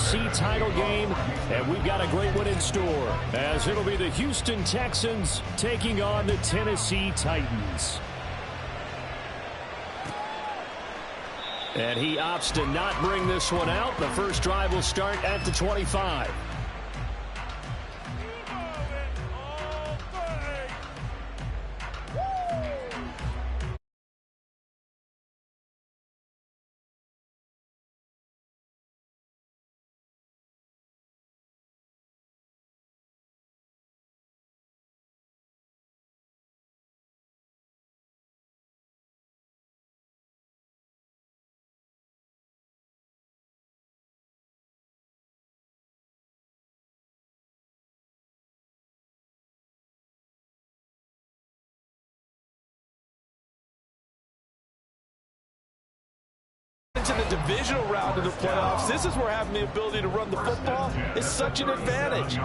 Tennessee title game, and we've got a great one in store, as it'll be the Houston Texans taking on the Tennessee Titans. And he opts to not bring this one out. The first drive will start at the 25. To the divisional round of the playoffs, this is where having the ability to run the football is such an advantage.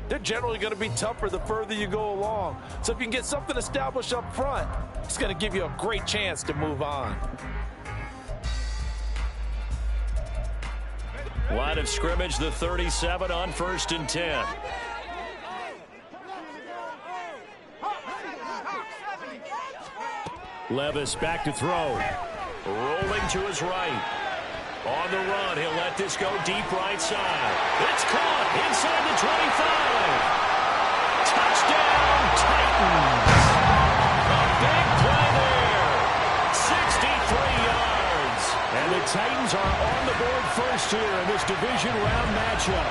They're generally going to be tougher the further you go along. So if you can get something established up front, it's going to give you a great chance to move on. Line of scrimmage, the 37 on 1st and 10. Levis back to throw. Rolling to his right. On the run, he'll let this go deep right side. It's caught inside the 25. Touchdown, Titans. A big play there. 63 yards. And the Titans are on the board first here in this division round matchup.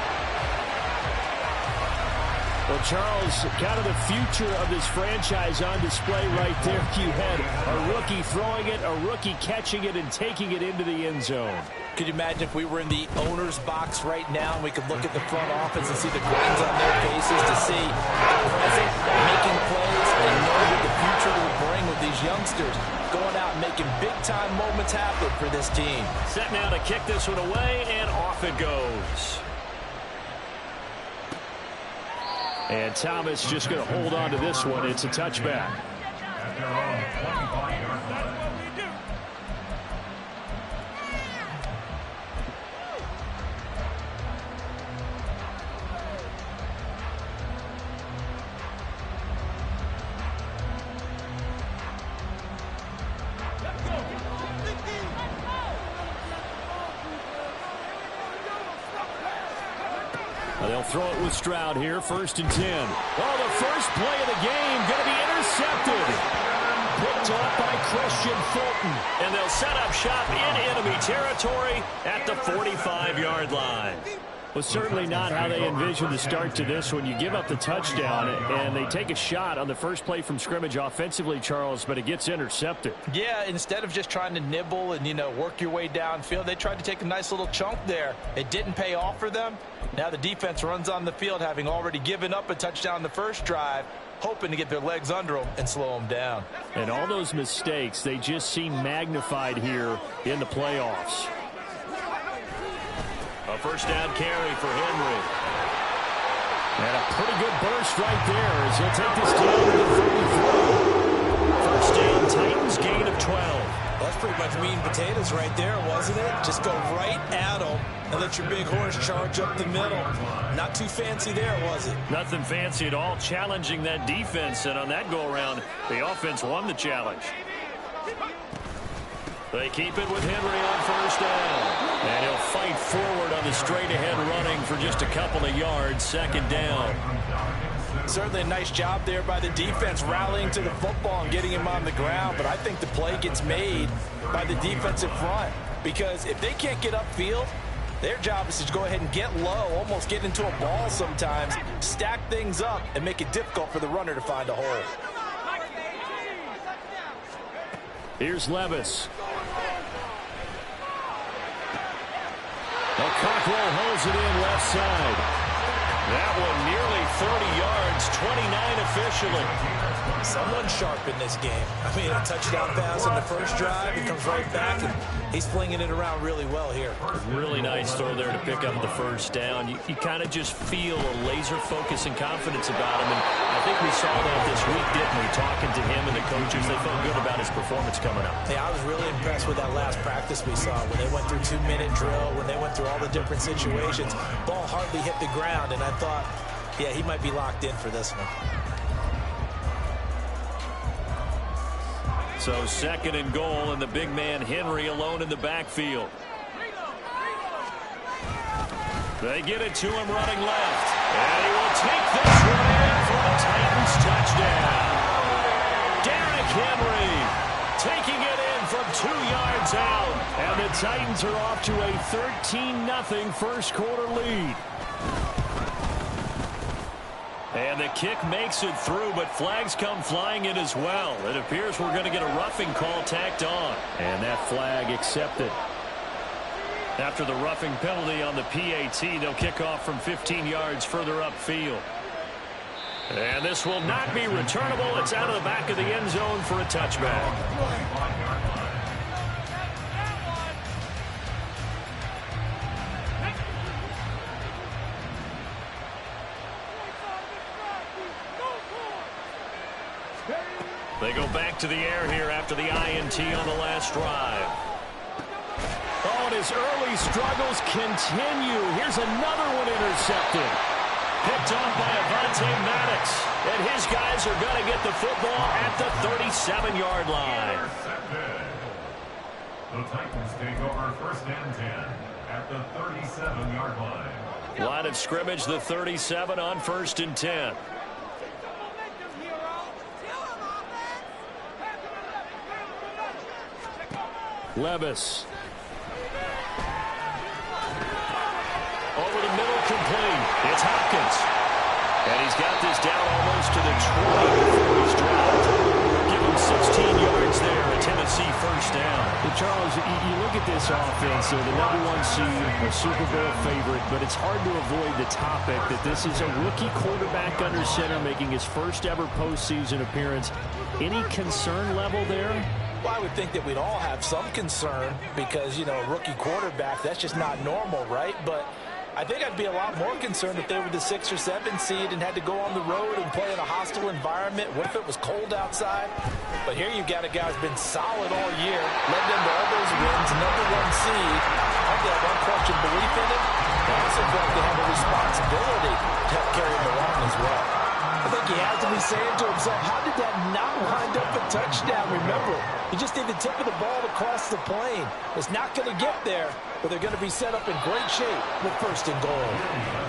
Well, Charles, kind of the future of this franchise on display right there. You had a rookie throwing it, a rookie catching it, and taking it into the end zone. Could you imagine if we were in the owner's box right now and we could look at the front office and see the grins on their faces to see the present making plays and know what the future will bring with these youngsters going out and making big-time moments happen for this team. Set now to kick this one away, and off it goes. And Thomas just going to hold on to this one. It's a touchback. They'll throw it with Stroud here, 1st and 10. Oh, the first play of the game going to be intercepted. Picked up by Christian Fulton. And they'll set up shop in enemy territory at the 45-yard line. Was certainly not how they envisioned the start to this one. You give up the touchdown, and they take a shot on the first play from scrimmage offensively, Charles, but it gets intercepted. Yeah, instead of just trying to nibble and, work your way downfield, they tried to take a nice little chunk there. It didn't pay off for them. Now the defense runs on the field, having already given up a touchdown the first drive, hoping to get their legs under them and slow them down. And all those mistakes, they just seem magnified here in the playoffs. A first down carry for Henry. And a pretty good burst right there as he'll take this down to the 33. First down, Titans, gain of 12. That's pretty much meat and potatoes right there, wasn't it? Just go right at them and let your big horse charge up the middle. Not too fancy there, was it? Nothing fancy at all, challenging that defense. And on that go-around, the offense won the challenge. They keep it with Henry on first down. And he'll fight forward on the straight-ahead running for just a couple of yards, 2nd down. Certainly a nice job there by the defense rallying to the football and getting him on the ground. But I think the play gets made by the defensive front. Because if they can't get upfield, Their job is to go ahead and get low, almost get into a ball sometimes, stack things up, and make it difficult for the runner to find a hole. Here's Levis. Cockrell holds it in left side. That one nearly 30 yards, 29 officially. Someone sharp in this game. I mean, a touchdown pass in the first drive. He comes right back, and he's flinging it around really well here. Really nice throw there to pick up the first down. You kind of just feel a laser focus and confidence about him. And I think we saw that this week, didn't we? Talking to him and the coaches, they felt good about his performance coming up. Yeah, I was really impressed with that last practice we saw when they went through 2-minute drill, when they went through all the different situations. Ball hardly hit the ground, and I thought, yeah, he might be locked in for this one. So 2nd and goal, and the big man Henry alone in the backfield. They get it to him running left. And he will take this one in for a Titans touchdown. Derrick Henry taking it in from 2 yards out. And the Titans are off to a 13-0 first quarter lead. And the kick makes it through, but flags come flying in as well. It appears we're going to get a roughing call tacked on. And that flag accepted. After the roughing penalty on the PAT, they'll kick off from 15 yards further upfield. And this will not be returnable. It's out of the back of the end zone for a touchback. They go back to the air here after the INT on the last drive. Oh, and his early struggles continue. Here's another one intercepted. Picked on by Avonte Maddox. And his guys are going to get the football at the 37-yard line. The Titans take over 1st and 10 at the 37-yard line. Line of scrimmage, the 37 on 1st and 10. Levis. Over the middle, complete. It's Hopkins. And he's got this down almost to the 20 before he's dropped. Give him 16 yards there, a Tennessee first down. Well, Charles, you look at this offense, they're the #1 seed, a Super Bowl favorite, but it's hard to avoid the topic that this is a rookie quarterback under center making his first ever postseason appearance. Any concern level there? Well, I would think that we'd all have some concern because, you know, a rookie quarterback, that's just not normal, right? But I think I'd be a lot more concerned if they were the 6 or 7 seed and had to go on the road and play in a hostile environment. What if it was cold outside? But here you've got a guy who's been solid all year, led them to all those wins, #1 seed. I think they have unquestioned belief in it. I also feel like they have a responsibility to help carry them along as well. I think he has to be saying to himself, how did that not wind up a touchdown? Remember, you just need the tip of the ball to cross the plane. It's not going to get there, but they're going to be set up in great shape with 1st and goal.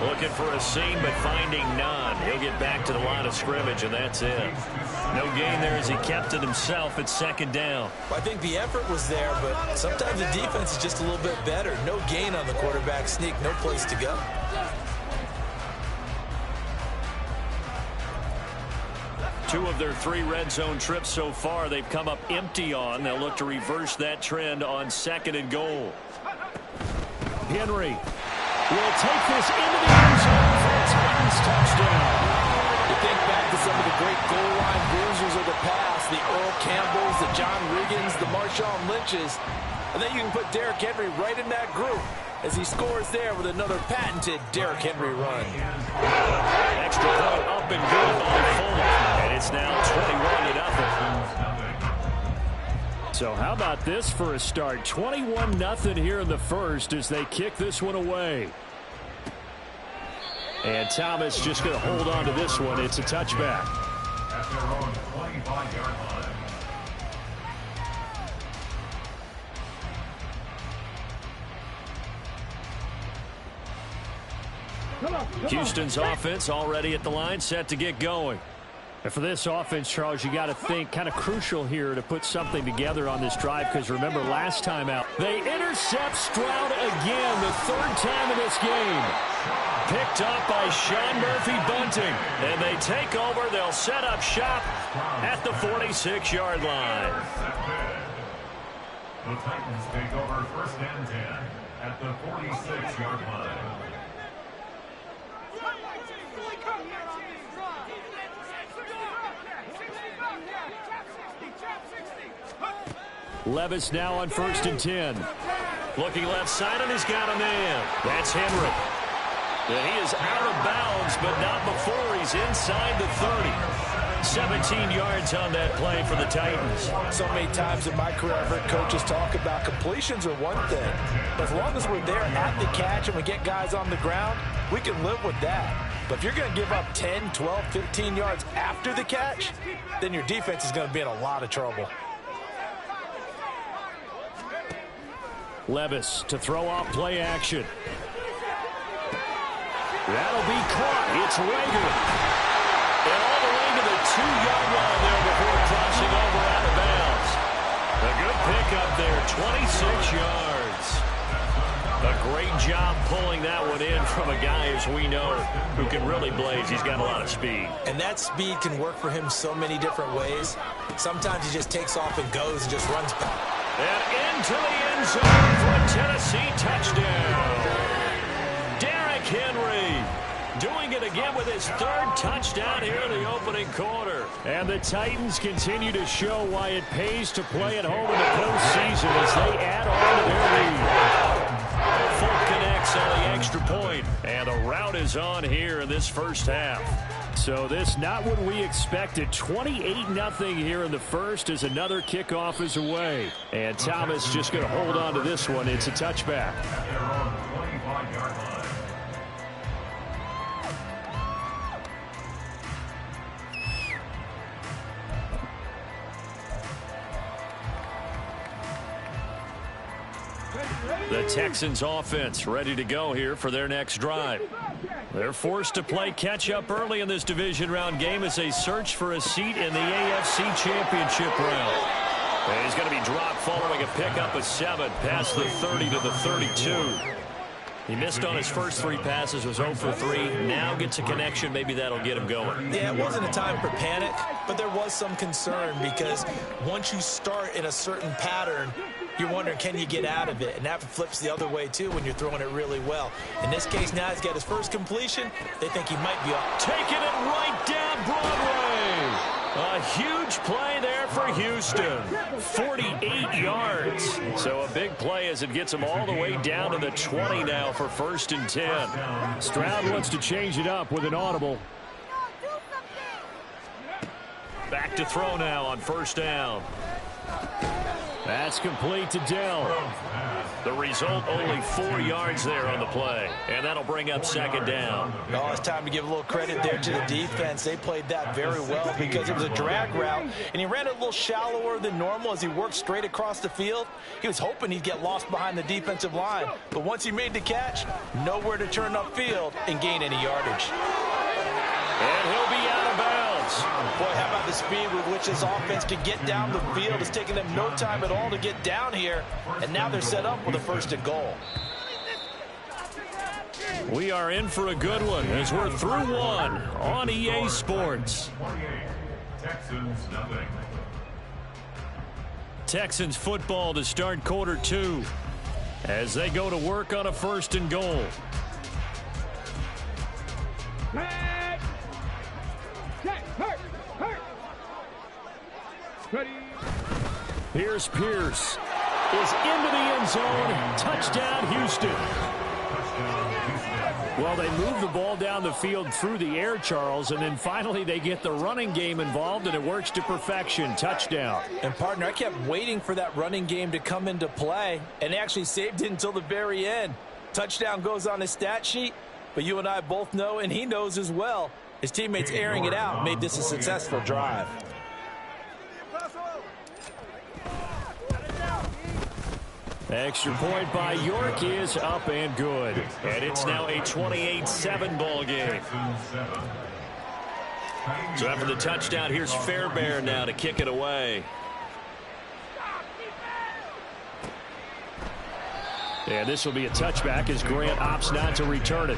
Looking for a seam, but finding none. He'll get back to the line of scrimmage, and that's it. No gain there as he kept it himself at 2nd down. I think the effort was there, but sometimes the defense is just a little bit better. No gain on the quarterback sneak, no place to go. Two of their 3 red zone trips so far, they've come up empty on. They'll look to reverse that trend on 2nd and goal. Henry will take this into the end zone for a Titans touchdown. You think back to some of the great goal line bruisers of the past, the Earl Campbells, the John Riggins, the Marshawn Lynches, and then you can put Derrick Henry right in that group as he scores there with another patented Derrick Henry run. Extra point up and good by Fuller. And it's now 21-0. So how about this for a start? 21-0 here in the first as they kick this one away. And Thomas just going to hold on to this one. It's a touchback. At their own 25-yard line. Houston's offense already at the line, set to get going. And for this offense, Charles, you got to think kind of crucial here to put something together on this drive, because remember last time out, they intercept Stroud again, the third time in this game. Picked up by Sean Murphy-Bunting. And they take over. They'll set up shop at the 46-yard line. The Titans take over 1st and 10 at the 46-yard line. Levis now on 1st and 10. Looking left side, and he's got a man. That's Henry. And he is out of bounds, but not before he's inside the 30. 17 yards on that play for the Titans. So many times in my career, I've heard coaches talk about completions are one thing. But as long as we're there at the catch and we get guys on the ground, we can live with that. But if you're going to give up 10, 12, 15 yards after the catch, then your defense is going to be in a lot of trouble. Levis to throw off play action. That'll be caught. It's Rager. And all the way to the 2-yard line there before crossing over out of bounds. A good pickup there, 26 yards. A great job pulling that one in from a guy, as we know, who can really blaze. He's got a lot of speed. And that speed can work for him so many different ways. Sometimes he just takes off and goes and just runs back. And into the end zone for a Tennessee touchdown. Derrick Henry doing it again with his 3rd touchdown here in the opening quarter. And the Titans continue to show why it pays to play at home in the postseason as they add on to their lead. Fulton connects on the extra point, and the route is on here in this first half. So this not what we expected. 28-0 here in the first as another kickoff is away. And Thomas just going to hold on to this one. It's a touchback. The Texans offense ready to go here for their next drive. They're forced to play catch-up early in this division round game as they search for a seat in the AFC Championship round. And he's going to be dropped following a pickup of 7 past the 30 to the 32. He missed on his first 3 passes, was 0 for 3. Now gets a connection. Maybe that'll get him going. Yeah, it wasn't a time for panic, but there was some concern because once you start in a certain pattern, you're wondering, can you get out of it? And that flips the other way, too, when you're throwing it really well. In this case, now he's got his first completion. They think he might be off. Taking it right down Broadway. A huge play there for Houston. 48 yards. So a big play as it gets him all the way down to the 20 now for 1st and 10. Stroud wants to change it up with an audible. Back to throw now on 1st down. That's complete to Dell. The result, only 4 yards there on the play. And that'll bring up 2nd down. Oh, it's time to give a little credit there to the defense. They played that very well because it was a drag route, and he ran it a little shallower than normal as he worked straight across the field. He was hoping he'd get lost behind the defensive line. But once he made the catch, nowhere to turn upfield and gain any yardage. And he'll be out of bounds. Boy, how about the speed with which this offense can get down the field? It's taken them no time at all to get down here, and now they're set up with a 1st and goal. We are in for a good one as we're through one on EA Sports. Texans football to start quarter 2 as they go to work on a 1st and goal. Here's Pierce. Is into the end zone. Touchdown, Houston. Well, they move the ball down the field through the air, Charles, and then finally they get the running game involved, and it works to perfection. Touchdown. And, partner, I kept waiting for that running game to come into play, and they actually saved it until the very end. Touchdown goes on his stat sheet, but you and I both know, and he knows as well, his teammates airing it out made this a successful drive. Extra point by York is up and good. And it's now a 28-7 ball game. So after the touchdown, here's Fairbairn now to kick it away. And this will be a touchback as Grant opts not to return it.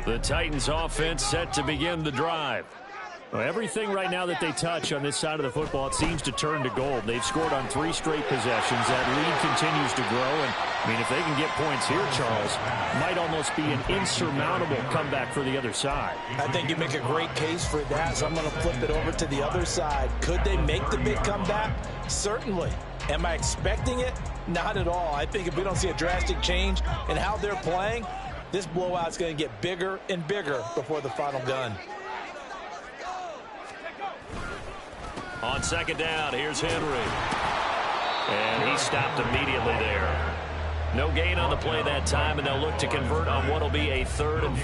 The Titans offense set to begin the drive. Well, everything right now that they touch on this side of the football, it seems to turn to gold. They've scored on 3 straight possessions. That lead continues to grow. And, I mean, if they can get points here, Charles, might almost be an insurmountable comeback for the other side. I think you make a great case for that, so I'm going to flip it over to the other side. Could they make the big comeback? Certainly. Am I expecting it? Not at all. I think if we don't see a drastic change in how they're playing, this blowout's going to get bigger and bigger before the final gun. On second down, here's Henry. And he stopped immediately there. No gain on the play that time, and they'll look to convert on what will be a 3rd and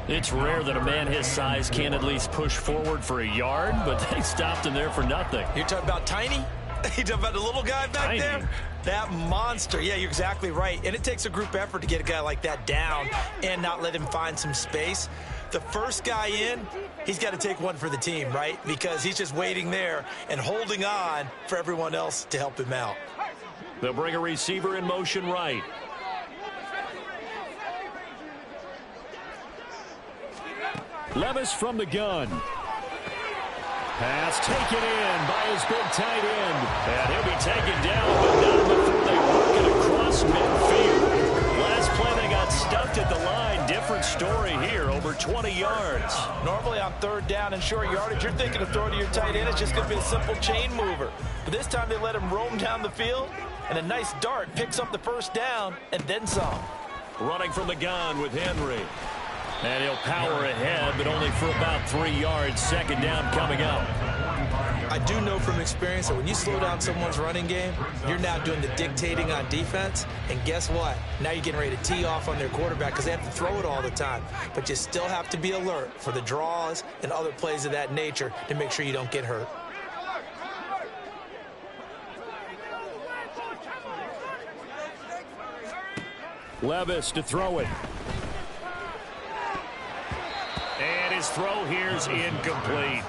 4. It's rare that a man his size can at least push forward for a yard, but they stopped him there for nothing. You're talking about Tiny? You talking about the little guy back Tiny. there? That monster. Yeah, you're exactly right. And it takes a group effort to get a guy like that down and not let him find some space. The first guy in, he's got to take one for the team, right? Because he's just waiting there and holding on for everyone else to help him out. They'll bring a receiver in motion right. Levis from the gun. Pass taken in by his big tight end. And he'll be taken down, but not before they work it across midfield. Last play they got stuffed at the line. Different story here, over 20 yards. Normally on 3rd down and short yardage, you're thinking of throwing to your tight end. It's just going to be a simple chain mover. But this time they let him roam down the field, and a nice dart picks up the 1st down and then some. Running from the gun with Henry. And he'll power ahead, but only for about 3 yards. Second down coming up. I do know from experience that when you slow down someone's running game, you're now doing the dictating on defense. And guess what? Now you're getting ready to tee off on their quarterback because they have to throw it all the time. But you still have to be alert for the draws and other plays of that nature to make sure you don't get hurt. Levis to throw it. And his throw here's incomplete.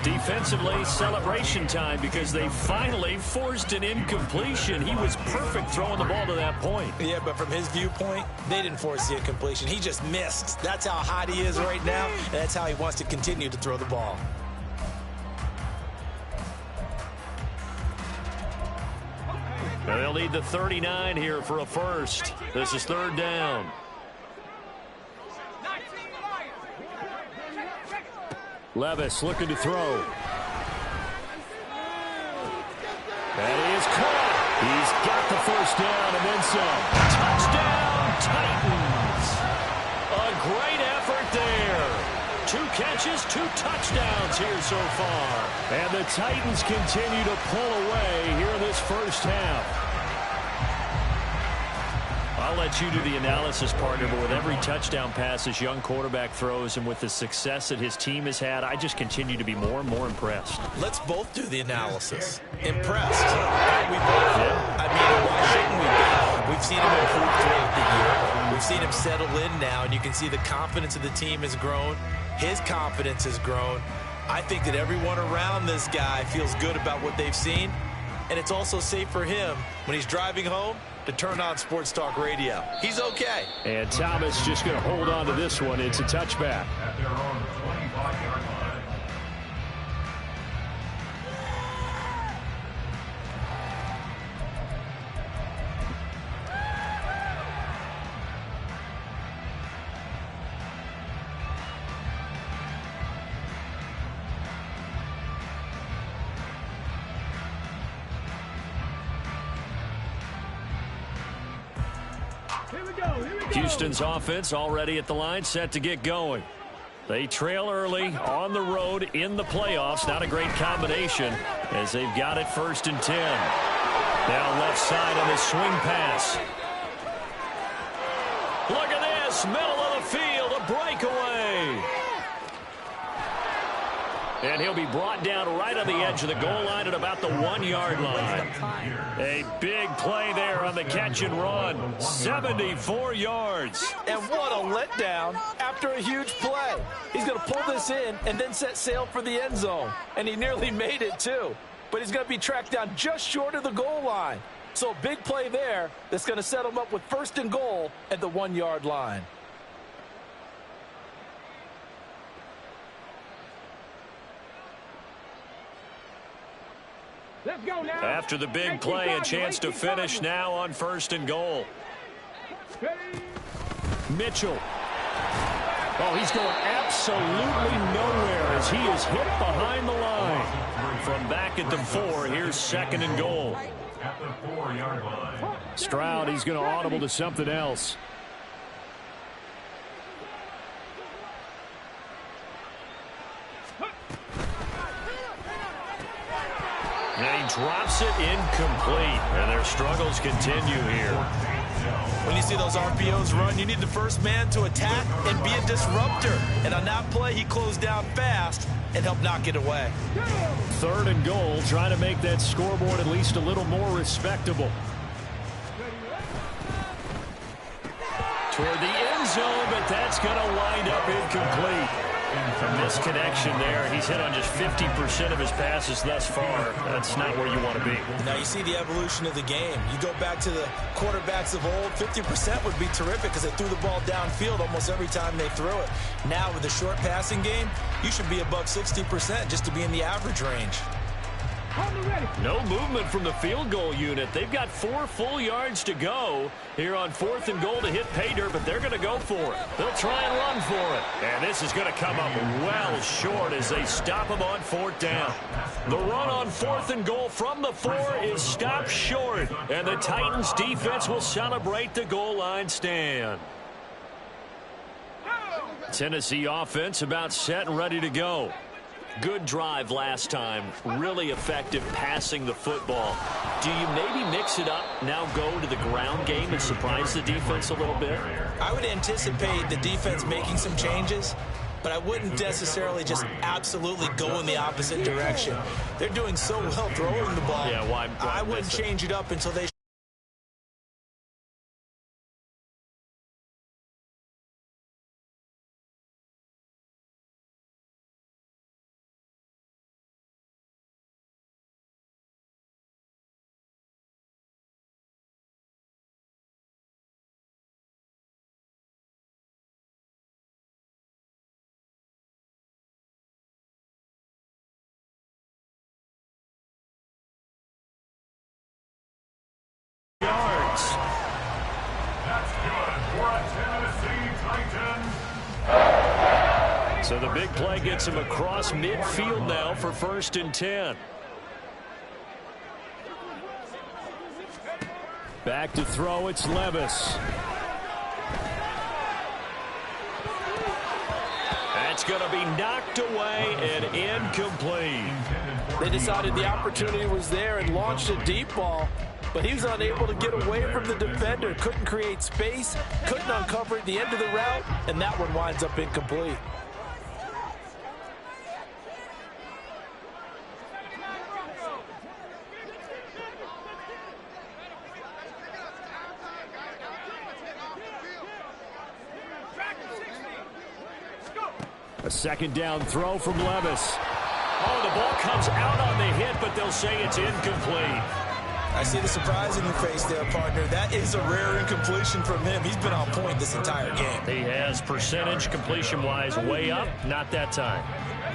Defensively, celebration time because they finally forced an incompletion. He was perfect throwing the ball to that point. Yeah, but from his viewpoint, they didn't force the incompletion. He just missed. That's how hot he is right now, and that's how he wants to continue to throw the ball. Now they'll need the 39 here for a first. This is 3rd down. Levis looking to throw. That is caught. He's got the 1st down and then some. Touchdown, Titans. A great effort there. 2 catches, 2 touchdowns here so far. And the Titans continue to pull away here in this 1st half. I'll let you do the analysis, partner, but with every touchdown pass this young quarterback throws and with the success that his team has had, I just continue to be more and more impressed. Let's both do the analysis. Impressed. We both. Yeah. I mean, why shouldn't we be? We've seen him improve throughout the year. We've seen him settle in now, and you can see the confidence of the team has grown. His confidence has grown. I think that everyone around this guy feels good about what they've seen, and it's also safe for him when he's driving home to turn on Sports Talk Radio. He's okay. And Thomas just going to hold on to this one. It's a touchback. At their own 25-yard line. Houston's offense already at the line, set to get going. They trail early on the road in the playoffs. Not a great combination as they've got it 1st and 10. Now left side on the swing pass. Look at across middle of the field, a breakaway. And he'll be brought down right on the edge of the goal line at about the 1-yard line. A big play there on the catch and run. 74 yards. And what a letdown after a huge play. He's going to pull this in and then set sail for the end zone. And he nearly made it, too. But he's going to be tracked down just short of the goal line. So a big play there that's going to set him up with 1st and goal at the 1-yard line. Let's go now. After the big play, a chance to finish now on 1st and goal. Mitchell. Oh, he's going absolutely nowhere as he is hit behind the line. From back at the 4, here's 2nd and goal. At the 4-yard line. Stroud, he's going to audible to something else. And he drops it incomplete. And their struggles continue here. When you see those RPOs run, you need the first man to attack and be a disruptor. And on that play, he closed down fast and helped knock it away. 3rd and goal, trying to make that scoreboard at least a little more respectable. Toward the end zone, but that's going to wind up incomplete. A misconnection there. He's hit on just 50% of his passes thus far. That's not where you want to be. Now you see the evolution of the game. You go back to the quarterbacks of old, 50% would be terrific because they threw the ball downfield almost every time they threw it. Now with the short passing game, you should be above 60% just to be in the average range. No movement from the field goal unit. They've got 4 full yards to go here on 4th and goal to hit pay dirt, but they're going to go for it. They'll try and run for it. And this is going to come up well short as they stop him on 4th down. The run on 4th and goal from the 4 is stopped short, and the Titans defense will celebrate the goal line stand. Tennessee offense about set and ready to go. Good drive last time. Really effective passing the football. Do you maybe mix it up, now go to the ground game and surprise the defense a little bit? I would anticipate the defense making some changes, but I wouldn't necessarily just absolutely go in the opposite direction. They're doing so well throwing the ball. Yeah, why I wouldn't change it up until they... Yards. That's good for a Tennessee Titans. So the big play gets him across midfield now for 1st and 10. Back to throw, it's Levis. That's going to be knocked away and incomplete. They decided the opportunity was there and launched a deep ball, but he was unable to get away from the defender, couldn't create space, couldn't uncover at the end of the route, and that one winds up incomplete. A 2nd down throw from Levis. Oh, the ball comes out on the hit, but they'll say it's incomplete. I see the surprise in your face there, partner. That is a rare incompletion from him. He's been on point this entire game. He has percentage completion-wise way up, not that time.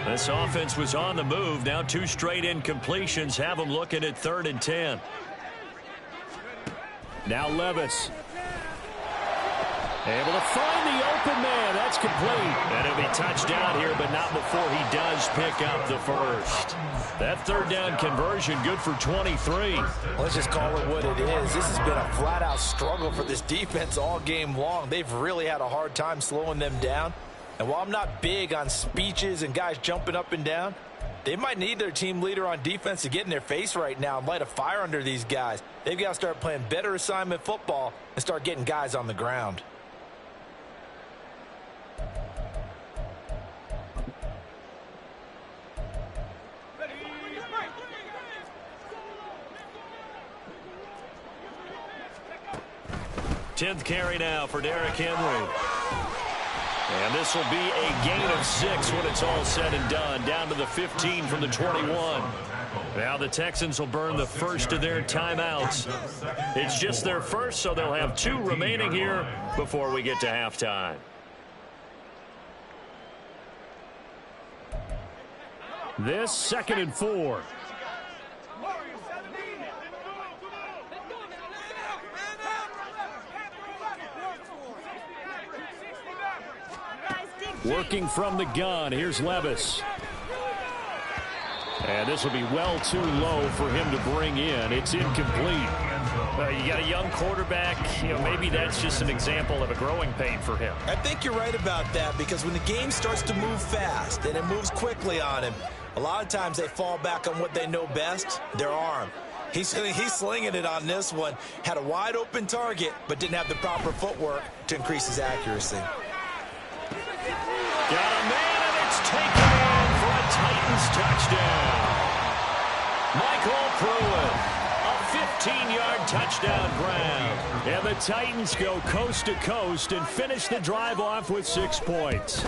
This offense was on the move. Now 2 straight incompletions have them looking at 3rd and 10. Now Levis. Able to find the open man. That's complete. And it'll be touchdown here, but not before he does pick up the first. That 3rd down conversion good for 23. Let's just call it what it is. This has been a flat-out struggle for this defense all game long. They've really had a hard time slowing them down. And while I'm not big on speeches and guys jumping up and down, they might need their team leader on defense to get in their face right now and light a fire under these guys. They've got to start playing better assignment football and start getting guys on the ground. 10th carry now for Derrick Henry. And this will be a gain of 6 when it's all said and done. Down to the 15 from the 21. Now the Texans will burn the first of their timeouts. It's just their first, so they'll have 2 remaining here before we get to halftime. This 2nd and 4. Working from the gun, here's Levis. And this will be well too low for him to bring in. It's incomplete. You got a young quarterback. Maybe that's just an example of a growing pain for him. I think you're right about that, because when the game starts to move fast and it moves quickly on him, a lot of times they fall back on what they know best, their arm. He's slinging it on this one. Had a wide open target, but didn't have the proper footwork to increase his accuracy. Got a man, and it's taken in for a Titans touchdown. Michael Pruitt, a 15-yard touchdown grab. And the Titans go coast to coast and finish the drive off with 6 points.